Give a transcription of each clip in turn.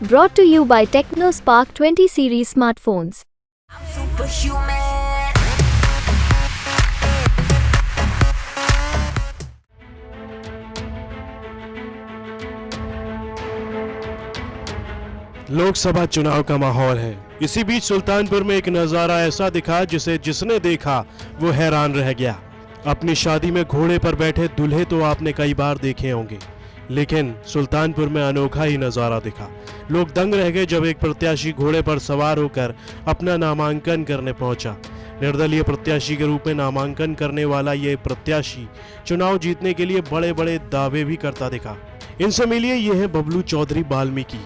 Brought to you by TechnoSpark 20 series smartphones. Lok Sabha चुनाव का माहौल है। इसी बीच सुल्तानपुर में एक नजारा ऐसा दिखा जिसने देखा वो हैरान रह गया। अपनी शादी में घोड़े पर बैठे दूल्हे तो आपने कई बार देखे होंगे, लेकिन सुल्तानपुर में अनोखा ही नजारा दिखा। लोग दंग रह गए जब एक प्रत्याशी घोड़े पर सवार होकर अपना नामांकन करने पहुंचा। निर्दलीय प्रत्याशी के रूप में नामांकन करने वाला ये प्रत्याशी चुनाव जीतने के लिए बड़े बड़े दावे भी करता दिखा। इनसे मिलिए, ये है बबलू चौधरी वाल्मीकि।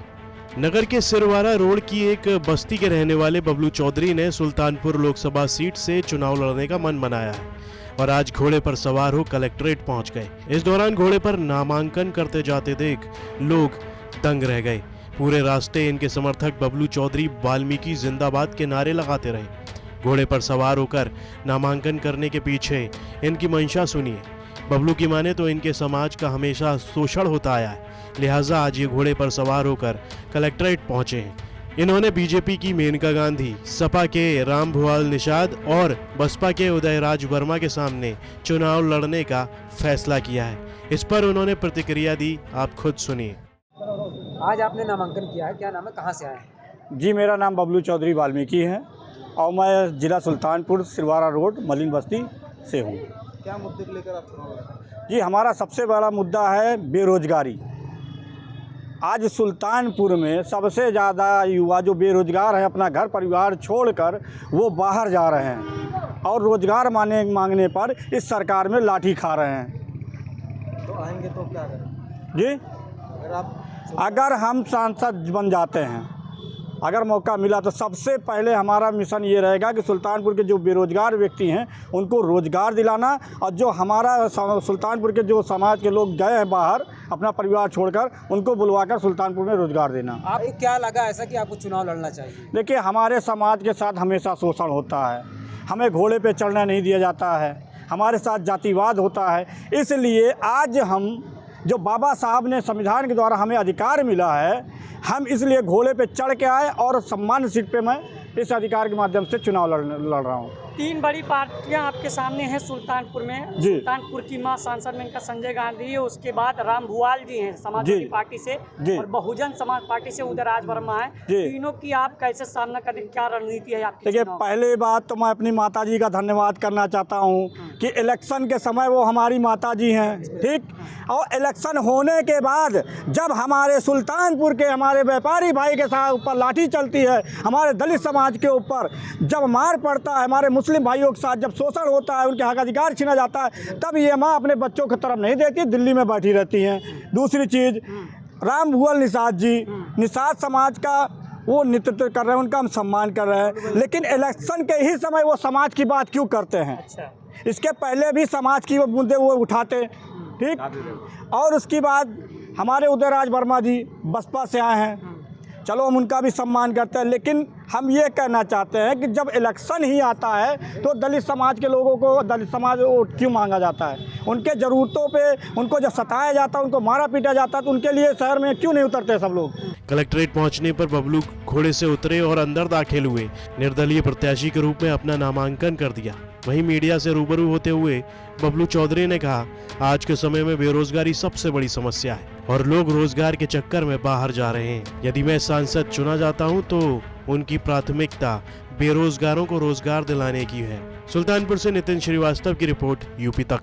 नगर के सिरवारा रोड की एक बस्ती के रहने वाले बबलू चौधरी ने सुल्तानपुर लोकसभा सीट से चुनाव लड़ने का मन बनाया है और आज घोड़े पर सवार हो कलेक्ट्रेट पहुंच गए। इस दौरान घोड़े पर नामांकन करते जाते देख लोग दंग रह गए। पूरे रास्ते इनके समर्थक बबलू चौधरी वाल्मीकि जिंदाबाद के नारे लगाते रहे। घोड़े पर सवार होकर नामांकन करने के पीछे इनकी मंशा सुनिए। बबलू की माने तो इनके समाज का हमेशा शोषण होता आया है, लिहाजा आज ये घोड़े पर सवार होकर कलेक्ट्रेट पहुंचे हैं। इन्होंने बीजेपी की मेनका गांधी, सपा के राम भुआल निषाद और बसपा के उदयराज वर्मा के सामने चुनाव लड़ने का फैसला किया है। इस पर उन्होंने प्रतिक्रिया दी, आप खुद सुनिए। आज आपने नामांकन किया है, क्या नाम है, कहाँ से आए हैं? जी, मेरा नाम बबलू चौधरी वाल्मीकि है और मैं जिला सुल्तानपुर सिरवारा रोड मलिन बस्ती से हूँ। क्या मुद्दे को लेकर आप चुनाव लड़ रहे हैं? जी, हमारा सबसे बड़ा मुद्दा है बेरोजगारी। आज सुल्तानपुर में सबसे ज़्यादा युवा जो बेरोजगार हैं, अपना घर परिवार छोड़कर वो बाहर जा रहे हैं और रोजगार मांगने पर इस सरकार में लाठी खा रहे हैं। तो आएंगे तो क्या करें? जी, अगर हम सांसद बन जाते हैं, अगर मौका मिला तो सबसे पहले हमारा मिशन ये रहेगा कि सुल्तानपुर के जो बेरोजगार व्यक्ति हैं उनको रोज़गार दिलाना, और जो हमारा सुल्तानपुर के जो समाज के लोग गए हैं बाहर अपना परिवार छोड़कर, उनको बुलवाकर सुल्तानपुर में रोज़गार देना। आपको क्या लगा ऐसा कि आपको चुनाव लड़ना चाहिए? देखिए, हमारे समाज के साथ हमेशा शोषण होता है, हमें घोड़े पे चढ़ना नहीं दिया जाता है, हमारे साथ जातिवाद होता है। इसलिए आज हम जो बाबा साहब ने संविधान के द्वारा हमें अधिकार मिला है, हम इसलिए घोड़े पे चढ़ के आए और सम्मान सीट पे मैं इस अधिकार के माध्यम से चुनाव लड़ रहा हूँ। तीन बड़ी पार्टियां आपके सामने हैं सुल्तानपुर में। जी। सुल्तानपुर की मां सांसद में इनका संजय गांधी है, उसके बाद राम भुआल जी हैं समाजवादी पार्टी से, और बहुजन समाज पार्टी से उदयराज वर्मा है। तीनों की आप कैसे सामना करें, क्या रणनीति है आपकी? देखिए, पहले बात तो मैं अपनी माताजी का धन्यवाद करना चाहता हूँ कि इलेक्शन के समय वो हमारी माताजी हैं, ठीक। और इलेक्शन होने के बाद जब हमारे सुल्तानपुर के हमारे व्यापारी भाई के साथ ऊपर लाठी चलती है, हमारे दलित समाज के ऊपर जब मार पड़ता है, हमारे मुस्लिम भाइयों के साथ जब शोषण होता है, उनके हक अधिकार छीना जाता है, तब ये माँ अपने बच्चों की तरफ नहीं देखती, दिल्ली में बैठी रहती हैं। दूसरी चीज़, राम भुआल निषाद जी, निषाद समाज का वो नेतृत्व कर रहे हैं, उनका हम सम्मान कर रहे हैं, लेकिन इलेक्शन के ही समय वो समाज की बात क्यों करते हैं? इसके पहले भी समाज की वो मुद्दे वो उठाते, ठीक। और उसके बाद हमारे उदयराज वर्मा जी बसपा से आए हैं, चलो हम उनका भी सम्मान करते हैं, लेकिन हम ये कहना चाहते हैं कि जब इलेक्शन ही आता है तो दलित समाज के लोगों को दलित समाज वोट क्यों मांगा जाता है? उनके ज़रूरतों पे उनको जब सताया जाता है, उनको मारा पीटा जाता है, तो उनके लिए शहर में क्यों नहीं उतरते सब लोग? कलेक्ट्रेट पहुंचने पर बबलू घोड़े से उतरे और अंदर दाखिल हुए। निर्दलीय प्रत्याशी के रूप में अपना नामांकन कर दिया। वहीं मीडिया से रूबरू होते हुए बबलू चौधरी ने कहा, आज के समय में बेरोजगारी सबसे बड़ी समस्या है और लोग रोजगार के चक्कर में बाहर जा रहे हैं। यदि मैं सांसद चुना जाता हूं तो उनकी प्राथमिकता बेरोजगारों को रोजगार दिलाने की है। सुल्तानपुर से नितिन श्रीवास्तव की रिपोर्ट, यूपी तक।